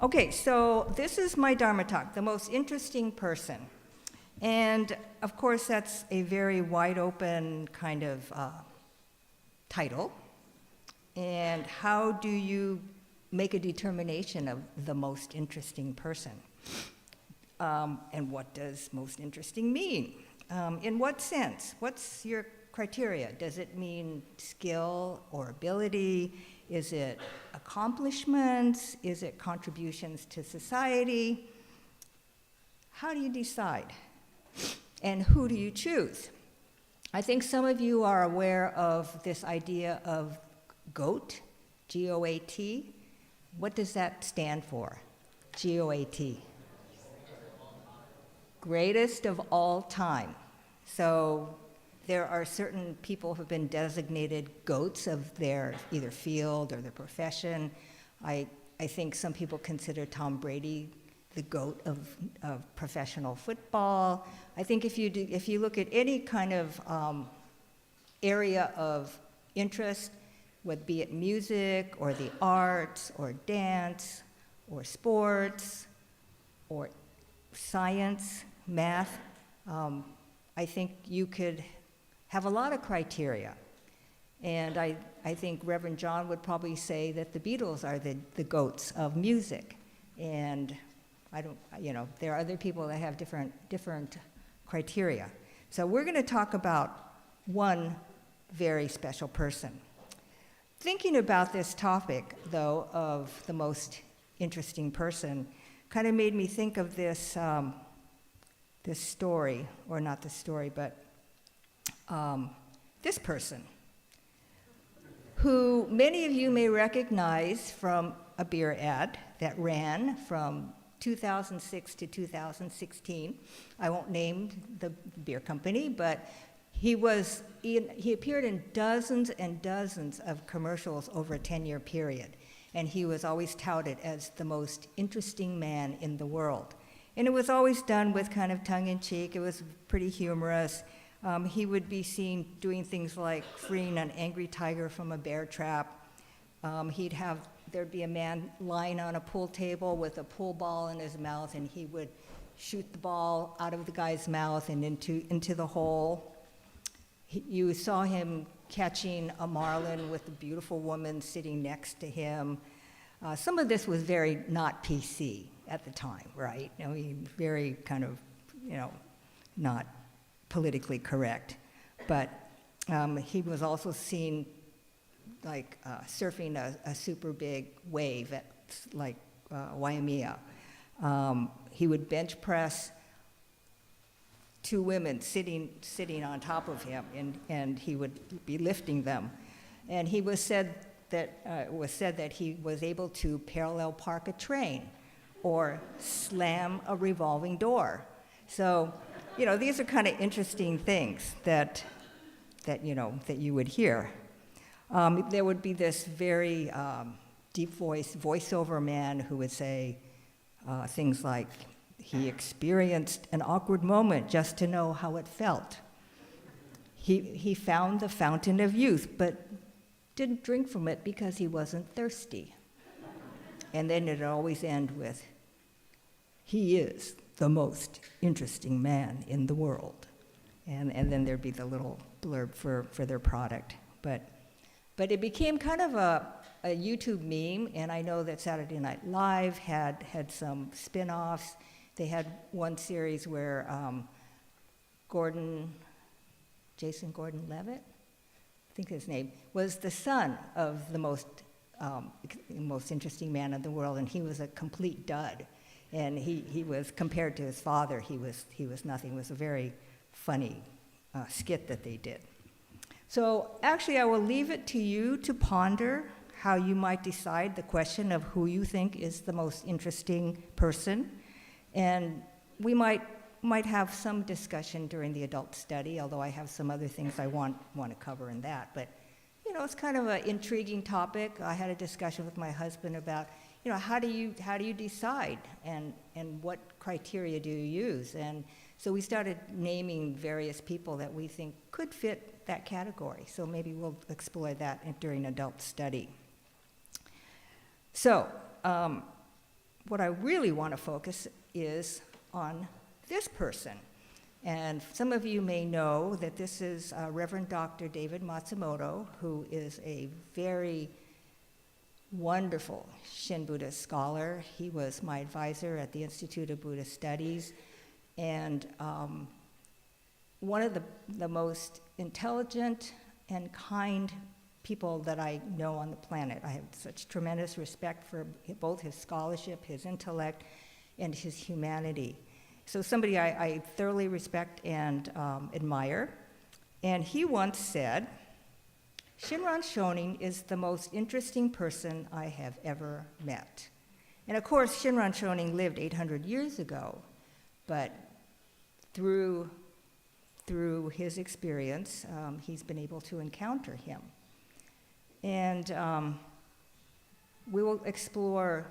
Okay, so this is my Dharma talk, the most interesting person. And of course, that's a very wide open kind of title. And how do you make a determination of the most interesting person? And what does most interesting mean? In what sense? What's your criteria? Does it mean skill or ability? Is it accomplishments? Is it contributions to society? How do you decide? And who do you choose? I think some of you are aware of this idea of GOAT, G-O-A-T. What does that stand for? G-O-A-T. Greatest of all time. So there are certain people who have been designated GOATs of their either field or their profession. I think some people consider Tom Brady the GOAT of professional football. I think if you look at any kind of area of interest, whether be it music or the arts or dance or sports or science, math, I think you could have a lot of criteria. And I think Reverend John would probably say that the Beatles are the GOATs of music. And there are other people that have different criteria. So we're going to talk about one very special person. Thinking about this topic, though, of the most interesting person, kind of made me think of this story, or not the story, but this person, who many of you may recognize from a beer ad that ran from 2006 to 2016. I won't name the beer company, but he appeared in dozens and dozens of commercials over a 10-year period, and he was always touted as the most interesting man in the world. And it was always done with kind of tongue-in-cheek. It was pretty humorous. He would be seen doing things like freeing an angry tiger from a bear trap. There'd be a man lying on a pool table with a pool ball in his mouth, and he would shoot the ball out of the guy's mouth and into the hole. You saw him catching a marlin with a beautiful woman sitting next to him. Some of this was very not PC at the time, right? I mean, very kind of, not politically correct. But he was also seen surfing a super big wave at Waimea. He would bench press two women sitting on top of him, and he would be lifting them. And he was said that he was able to parallel park a train or slam a revolving door. So, these are kind of interesting things that you would hear. There would be this very deep voiceover man who would say things like, he experienced an awkward moment just to know how it felt. He found the fountain of youth, but didn't drink from it because he wasn't thirsty. And then it'd always end with, he is the most interesting man in the world. And then there'd be the little blurb for their product. But it became kind of a YouTube meme, and I know that Saturday Night Live had some spin-offs. They had one series where Jason Gordon-Levitt, I think his name, was the son of the most interesting man in the world, and he was a complete dud. And he was, compared to his father, he was nothing. It was a very funny skit that they did. So actually, I will leave it to you to ponder how you might decide the question of who you think is the most interesting person. And we might have some discussion during the adult study, although I have some other things I want to cover in that. But, it's kind of an intriguing topic. I had a discussion with my husband about, how do you decide, and what criteria do you use? And so we started naming various people that we think could fit that category. So maybe we'll explore that during adult study. So what I really want to focus is on this person. And some of you may know that this is Reverend Dr. David Matsumoto, who is a very wonderful Shin Buddhist scholar. He was my advisor at the Institute of Buddhist Studies, and one of the most intelligent and kind people that I know on the planet. I have such tremendous respect for both his scholarship, his intellect, and his humanity. So somebody I thoroughly respect and admire. And he once said, "Shinran Shonin is the most interesting person I have ever met." And of course, Shinran Shonin lived 800 years ago, but through his experience, he's been able to encounter him. And we will explore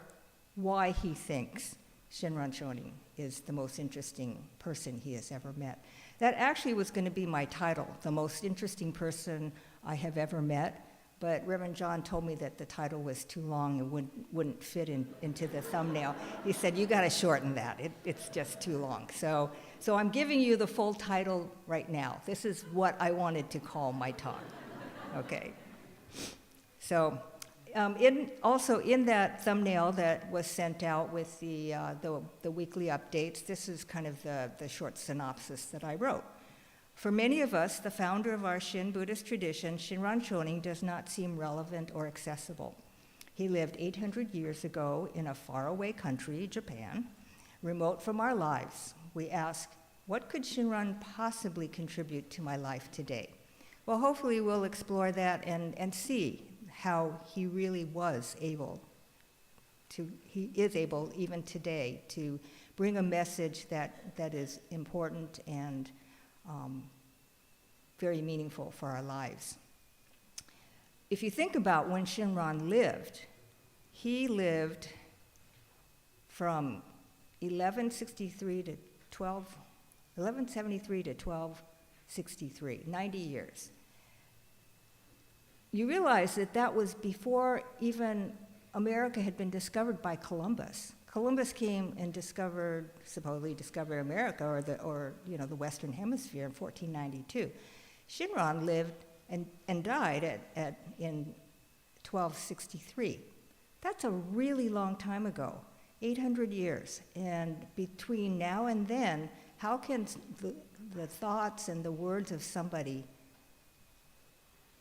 why he thinks Shinran Shonin is the most interesting person he has ever met. That actually was going to be my title, The Most Interesting Person I Have Ever Met, but Reverend John told me that the title was too long and wouldn't fit into the thumbnail. He said, "You got to shorten that. It's just too long." So I'm giving you the full title right now. This is what I wanted to call my talk. Okay. So also in that thumbnail that was sent out with the weekly updates, this is kind of the short synopsis that I wrote. For many of us, the founder of our Shin Buddhist tradition, Shinran Shonin, does not seem relevant or accessible. He lived 800 years ago in a faraway country, Japan, remote from our lives. We ask, what could Shinran possibly contribute to my life today? Well, hopefully we'll explore that and see how he really was able to, he is able even today to bring a message that is important and very meaningful for our lives. If you think about when Shinran lived, he lived from 1173 to 1263, 90 years. You realize that was before even America had been discovered by Columbus. Columbus came and supposedly discovered America or the Western Hemisphere in 1492. Shinran lived and died in 1263. That's a really long time ago, 800 years. And between now and then, how can the thoughts and the words of somebody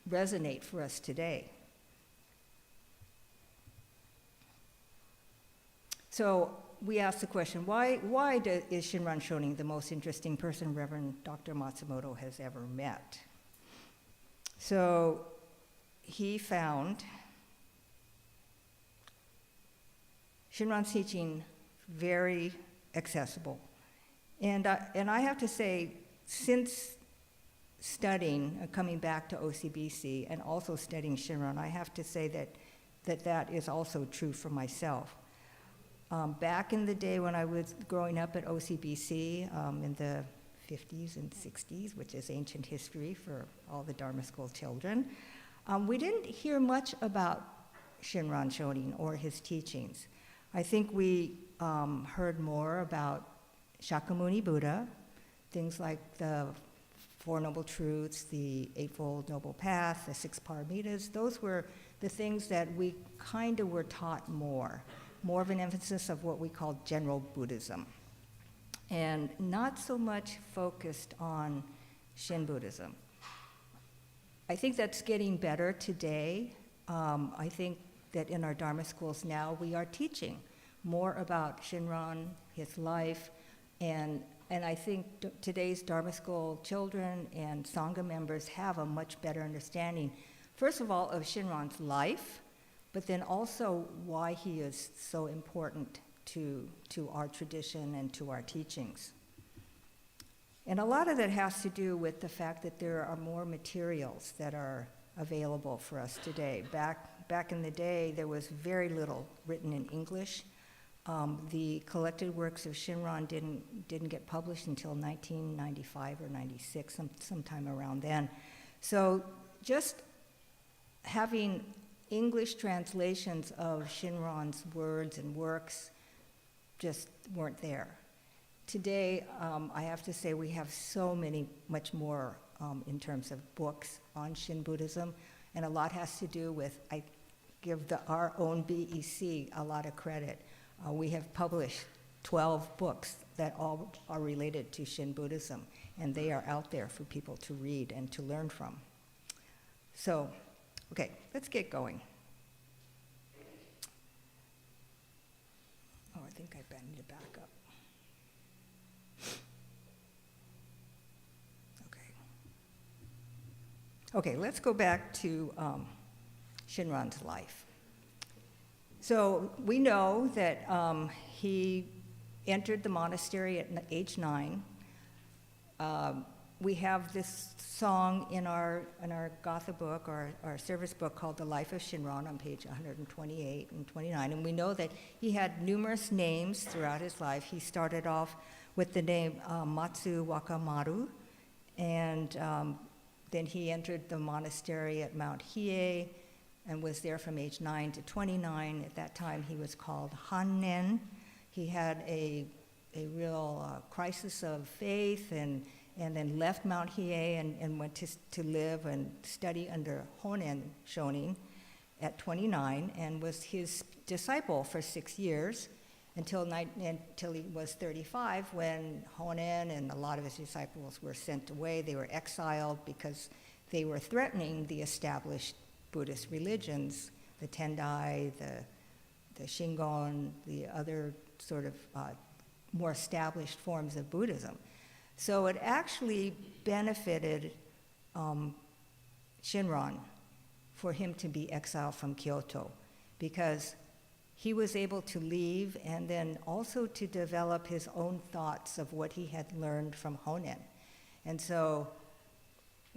resonate for us today? So we asked the question, why is Shinran Shonin the most interesting person Reverend Dr. Matsumoto has ever met? So he found Shinran's teaching very accessible. And I have to say, since studying, coming back to OCBC and also studying Shinran, I have to say that is also true for myself. Back in the day when I was growing up at OCBC in the 50s and 60s, which is ancient history for all the Dharma School children, we didn't hear much about Shinran Shonin or his teachings. I think we heard more about Shakyamuni Buddha, things like the Four Noble Truths, the Eightfold Noble Path, the Six Paramitas. Those were the things that we kind of were taught more of an emphasis of what we call general Buddhism, and not so much focused on Shin Buddhism. I think that's getting better today. I think that in our Dharma schools now, we are teaching more about Shinran, his life, and I think today's Dharma school children and Sangha members have a much better understanding, first of all, of Shinran's life, but then also why he is so important to our tradition and to our teachings. And a lot of that has to do with the fact that there are more materials that are available for us today. Back in the day, there was very little written in English. The collected works of Shinran didn't get published until 1995 or 96, sometime around then. So just having English translations of Shinran's words and works just weren't there. Today, I have to say we have much more in terms of books on Shin Buddhism, and a lot has to do with, I give our own BEC a lot of credit. We have published 12 books that all are related to Shin Buddhism, and they are out there for people to read and to learn from. So, okay, let's get going. Oh, I think I need to back up. Okay, let's go back to Shinran's life. So we know that he entered the monastery at age 9. We have this song in our Gatha book, our service book, called The Life of Shinran on page 128 and 29. And we know that he had numerous names throughout his life. He started off with the name Matsu Wakamaru, and then he entered the monastery at Mount Hiei and was there from age 9 to 29. At that time, he was called Hannen. He had a real crisis of faith and then left Mount Hiei and went to live and study under Honen Shonin at 29 and was his disciple for 6 years until he was 35, when Honen and a lot of his disciples were sent away. They were exiled because they were threatening the established Buddhist religions, the Tendai, the Shingon, the other sort of more established forms of Buddhism. So it actually benefited Shinran for him to be exiled from Kyoto, because he was able to leave and then also to develop his own thoughts of what he had learned from Honen. And so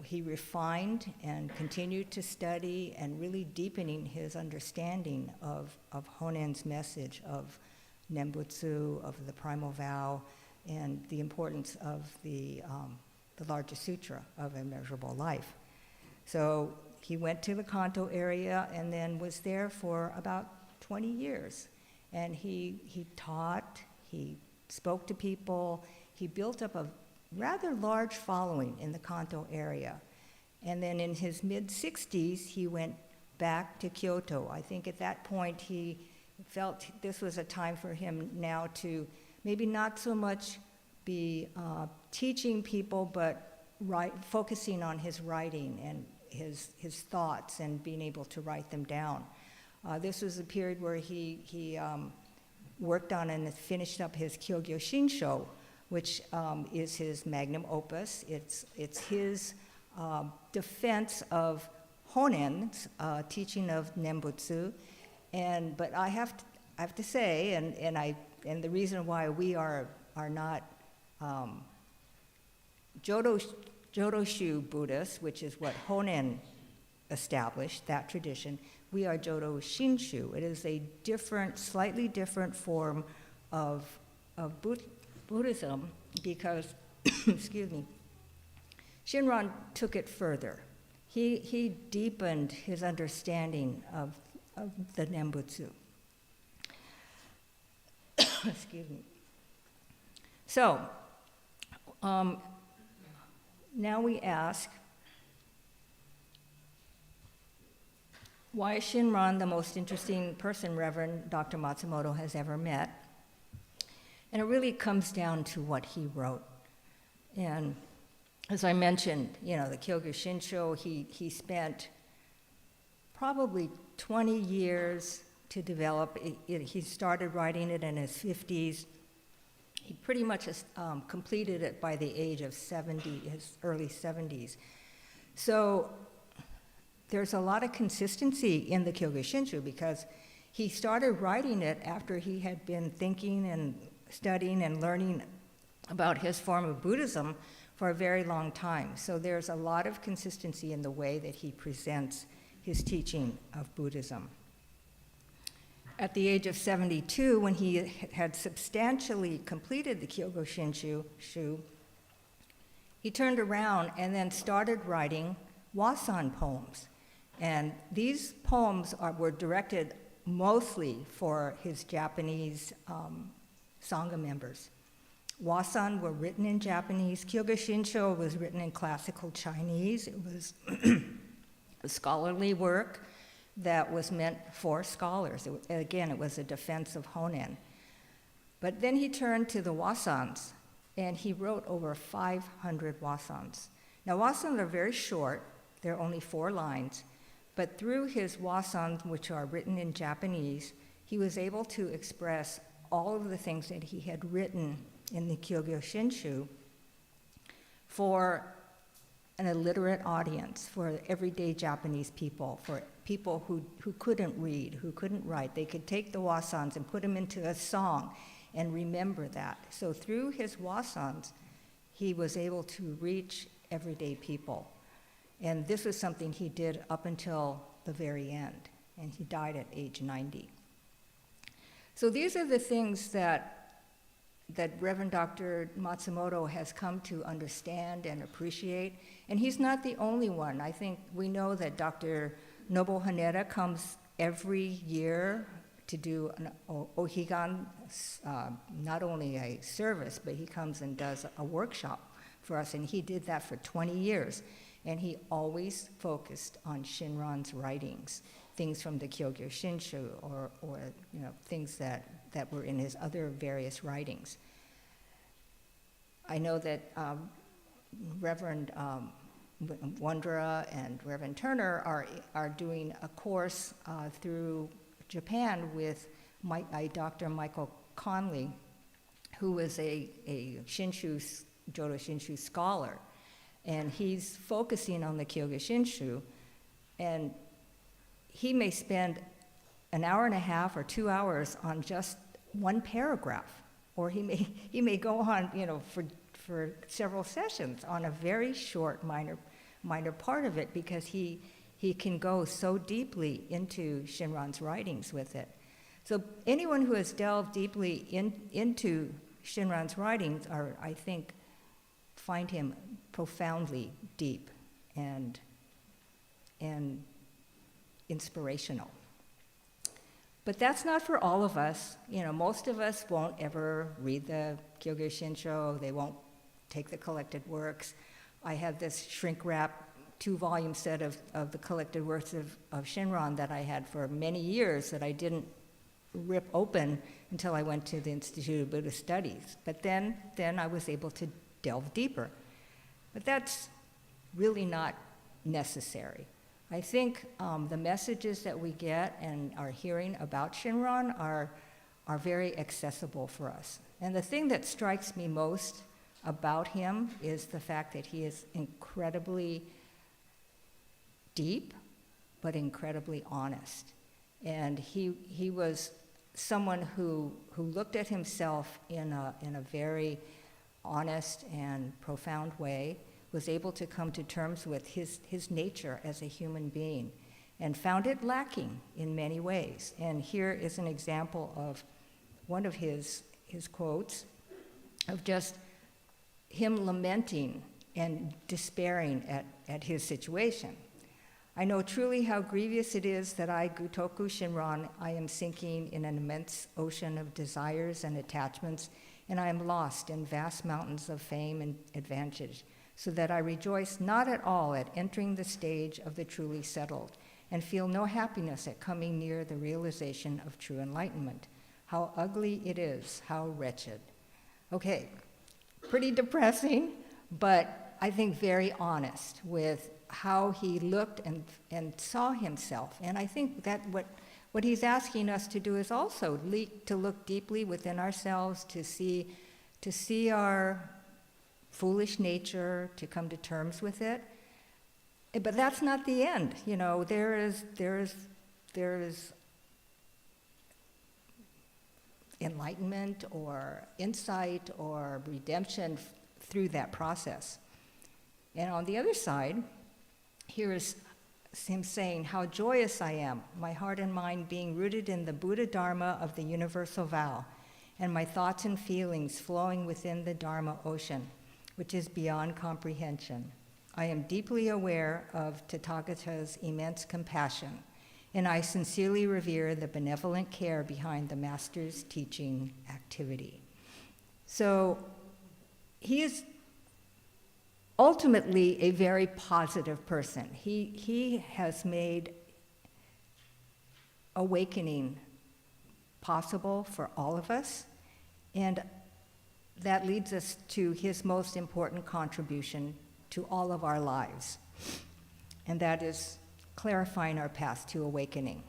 he refined and continued to study and really deepening his understanding of Honen's message of Nembutsu, of the primal vow, and the importance of the larger sutra of immeasurable life. So he went to the Kanto area and then was there for about 20 years. And he taught, he spoke to people, he built up a rather large following in the Kanto area. And then in his mid-60s, he went back to Kyoto. I think at that point he felt this was a time for him now to maybe not so much be teaching people, but focusing on his writing and his thoughts and being able to write them down. This was a period where he worked on and finished up his Kyogyo Shinsho, which is his magnum opus. It's his defense of Honen's teaching of Nembutsu, but I have to say, and the reason why we are not Jodoshu Buddhists, which is what Honen established, that tradition, we are Jodo Shinshu. It is a slightly different form of Buddhism because, excuse me, Shinran took it further. He deepened his understanding of the Nembutsu. Excuse me. So, now we ask, why is Shinran the most interesting person Reverend Dr. Matsumoto has ever met? And it really comes down to what he wrote. And as I mentioned, the Kyogyo Shinsho, he spent probably 20 years to develop it. He started writing it in his 50s. He pretty much completed it by the age of 70, his early 70s. So there's a lot of consistency in the Kyogyo Shinshu because he started writing it after he had been thinking and studying and learning about his form of Buddhism for a very long time. So there's a lot of consistency in the way that he presents his teaching of Buddhism. At the age of 72, when he had substantially completed the Kyogyo Shinshu, he turned around and then started writing Wasan poems. And these poems were directed mostly for his Japanese Sangha members. Wasan were written in Japanese. Kyoga Shinsho was written in classical Chinese. It was a scholarly work that was meant for scholars. Again, it was a defense of Honen. But then he turned to the Wasans, and he wrote over 500 Wasans. Now, Wasans are very short. They're only 4 lines. But through his Wasans, which are written in Japanese, he was able to express all of the things that he had written in the Kyogyo Shinshu for an illiterate audience, for everyday Japanese people, for people who couldn't read, who couldn't write. They could take the Wasans and put them into a song and remember that. So through his Wasans, he was able to reach everyday people. And this was something he did up until the very end, and he died at age 90. So these are the things that Reverend Dr. Matsumoto has come to understand and appreciate, and he's not the only one. I think we know that Dr. Nobuo Haneda comes every year to do an Ohigan, not only a service, but he comes and does a workshop for us, and he did that for 20 years. And he always focused on Shinran's writings, things from the Kyogyo Shinshu or things that were in his other various writings. I know that Reverend Wondra and Reverend Turner are doing a course through Japan with Dr. Michael Conley, who is a Jodo Shinshu scholar. And he's focusing on the Kyogyo Shinshu, and he may spend an hour and a half or 2 hours on just one paragraph, or he may go on, for several sessions on a very short minor part of it, because he can go so deeply into Shinran's writings with it. So anyone who has delved deeply into Shinran's writings I think, find him profoundly deep and inspirational. But that's not for all of us. Most of us won't ever read the Kyogyo Shinsho. They won't take the collected works. I have this shrink-wrap 2-volume set of the collected works of Shinran that I had for many years that I didn't rip open until I went to the Institute of Buddhist Studies. But then I was able to delve deeper. But that's really not necessary. I think the messages that we get and are hearing about Shinran are very accessible for us. And the thing that strikes me most about him is the fact that he is incredibly deep, but incredibly honest. And he was someone who looked at himself in a very honest and profound way, was able to come to terms with his nature as a human being, and found it lacking in many ways. And here is an example of one of his quotes of just him lamenting and despairing at his situation. I know truly how grievous it is that I, Gutoku Shinran, I am sinking in an immense ocean of desires and attachments, and I am lost in vast mountains of fame and advantage, so that I rejoice not at all at entering the stage of the truly settled, and feel no happiness at coming near the realization of true enlightenment. How ugly it is, how wretched. Okay, pretty depressing, but I think very honest with how he looked and saw himself. And I think that what he's asking us to do is also to look deeply within ourselves, to see our foolish nature, to come to terms with it. But that's not the end. There is enlightenment or insight or redemption through that process. And on the other side, here is him saying, how joyous I am, my heart and mind being rooted in the Buddha Dharma of the universal vow, and my thoughts and feelings flowing within the Dharma ocean, which is beyond comprehension. I am deeply aware of Tathagata's immense compassion, and I sincerely revere the benevolent care behind the Master's teaching activity. So he is ultimately a very positive person. He has made awakening possible for all of us, and that leads us to his most important contribution to all of our lives, and that is clarifying our path to awakening.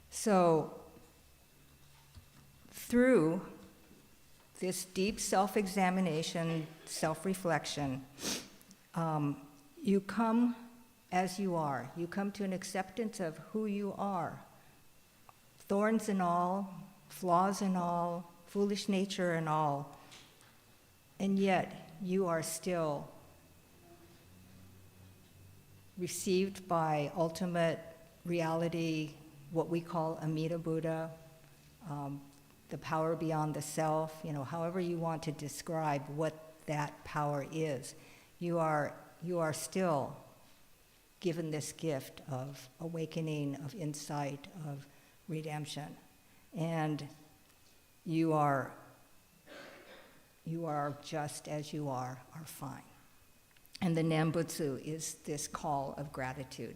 So, through this deep self-examination, self-reflection, you come as you are. You come to an acceptance of who you are. Thorns and all, flaws and all, foolish nature and all. And yet, you are still received by ultimate reality, what we call Amida Buddha, the power beyond the self, however you want to describe what that power is. You are still given this gift of awakening, of insight, of redemption. And you are just as you are fine. And the Nembutsu is this call of gratitude.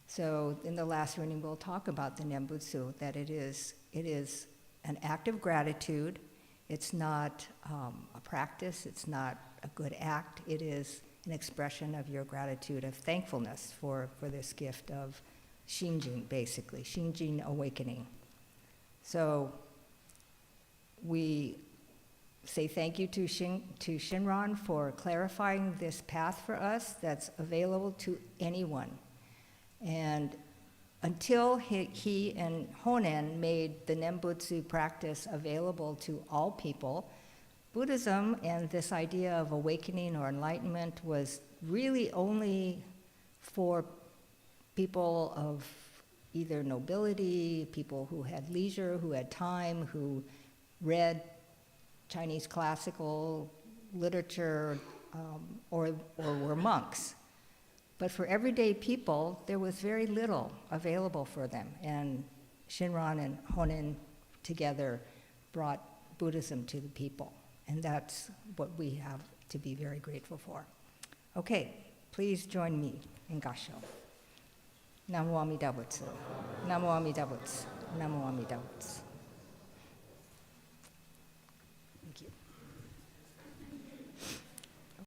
So in the last reading, we'll talk about the Nembutsu, that it is an act of gratitude. It's not a practice. It's not a good act. It is an expression of your gratitude, of thankfulness for this gift of Shinjin, basically, Shinjin awakening. So we say thank you to Shinran for clarifying this path for us that's available to anyone. And until he and Honen made the Nembutsu practice available to all people, Buddhism and this idea of awakening or enlightenment was really only for people of either nobility, people who had leisure, who had time, who read Chinese classical literature, or were monks. But for everyday people, there was very little available for them. And Shinran and Honen together brought Buddhism to the people. And that's what we have to be very grateful for. Okay, please join me in Gassho. Namo Amida Butsu. Namo Amida Butsu. Namo Amida Butsu.